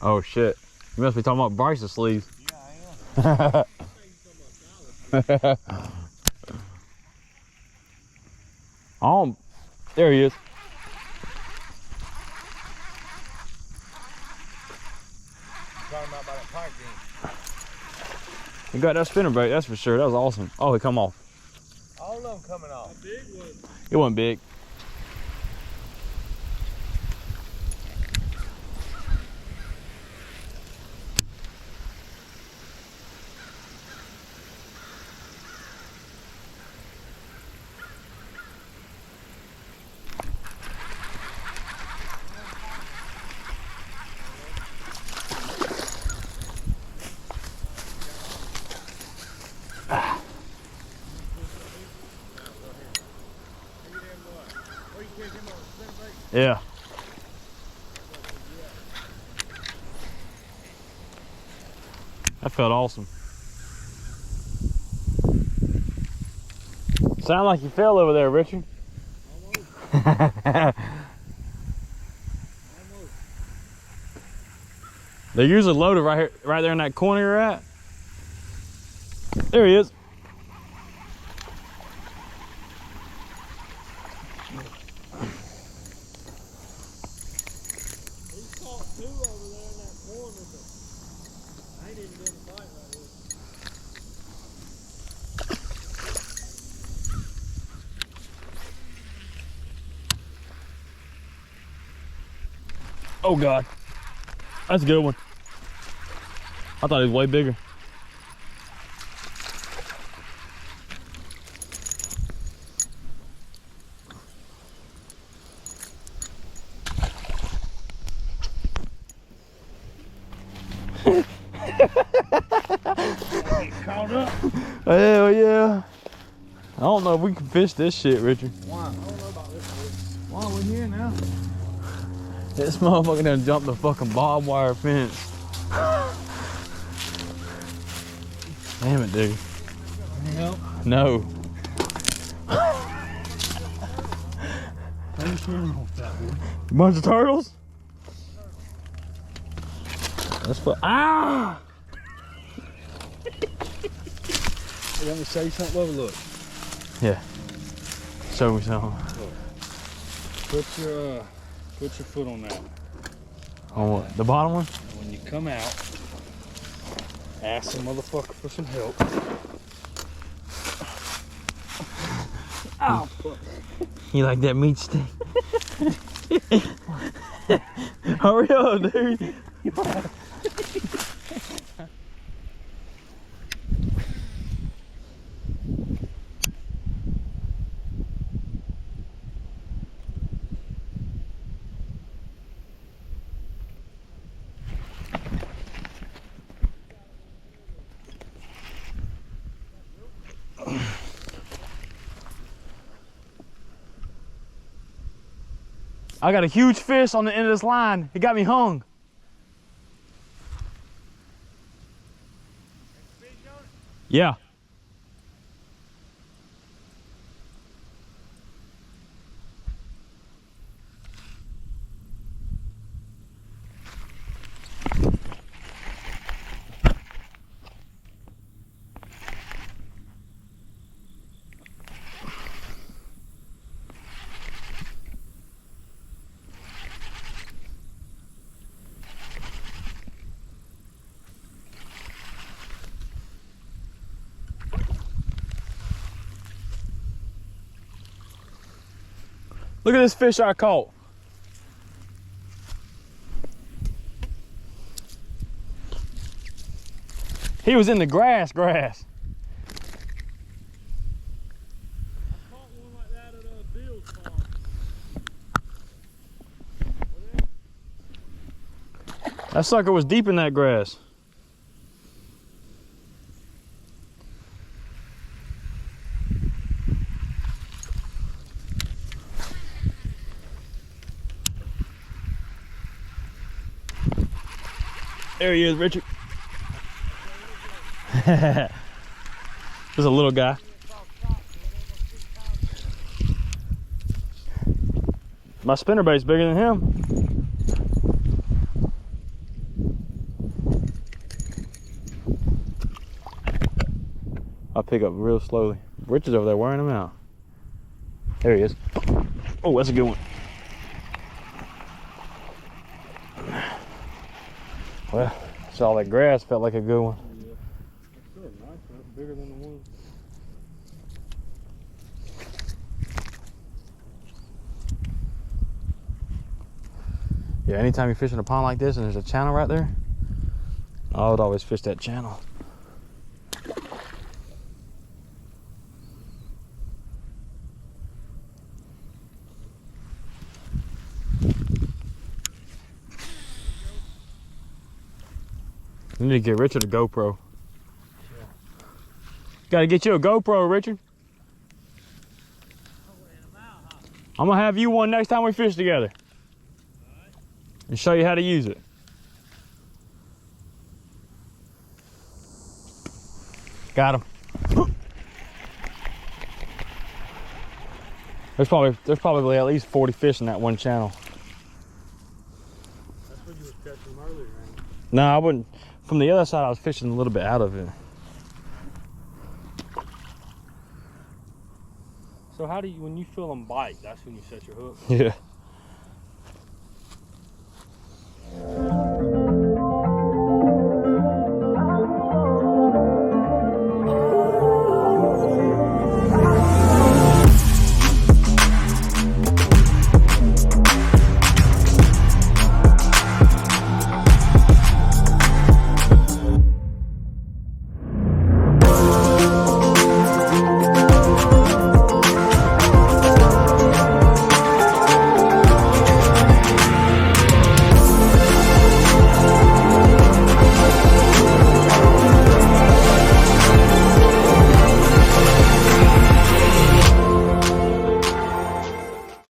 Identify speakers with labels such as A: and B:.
A: Oh shit. You must be talking about Bryce's sleeves.
B: Yeah, I am.
A: Oh, there he is.
B: Talking about that pipe game.
A: You got that spinnerbait, that's for sure. That was awesome. Oh, he come off.
B: All of them coming off. How big was it?
A: It wasn't big. Yeah. That felt awesome. Sound like you fell over there, Richard.
B: Almost.
A: They're usually loaded right here, right there in that corner you're at. There he is.
B: He caught two over there in that corner, but I ain't even getting a bite right here.
A: Oh God, that's a good one. I thought he was way bigger.
B: Caught up.
A: Hell yeah. I don't know if we can fish this shit, Richard.
B: Why? I don't know about this one. Why are we here now?
A: This motherfucker done jumped the fucking barbed wire fence. Damn it, dude.
B: Any help?
A: No.
B: I'm sure off that one.
A: Bunch of turtles? Let's put. Ah!
B: You want me to say something? Over, look.
A: Yeah. Show me something.
B: Put your foot on that.
A: On what? The bottom one?
B: And when you come out, ask the motherfucker for some help. Oh, fuck.
A: You like that meat stick? Hurry up, dude. I got a huge fish on the end of this line. It got me hung. Yeah. Look at this fish I caught. He was in the grass.
B: I caught one like that at Bill's farm.
A: That sucker was deep in that grass. There he is, Richard. Just a little guy. My spinnerbait's bigger than him. I'll pick up real slowly. Richard's over there wearing them out. There he is. Oh, that's a good one. Well, saw that grass, felt like a good one.
B: Yeah. That's still a nice one. That's bigger than the one.
A: Yeah, anytime you fish in a pond like this and there's a channel right there, I would always fish that channel. You need to get Richard a GoPro.
B: Yeah.
A: Gotta get you a GoPro, Richard. I'm gonna have you one next time we fish together. And show you how to use it. Got him. There's probably at least 40 fish in that one channel.
B: That's what you was catching them earlier, man.
A: No, I wouldn't. From the other side, I was fishing a little bit out of it.
B: So how do you, when you feel them bite, that's when you set your hook?
A: Yeah.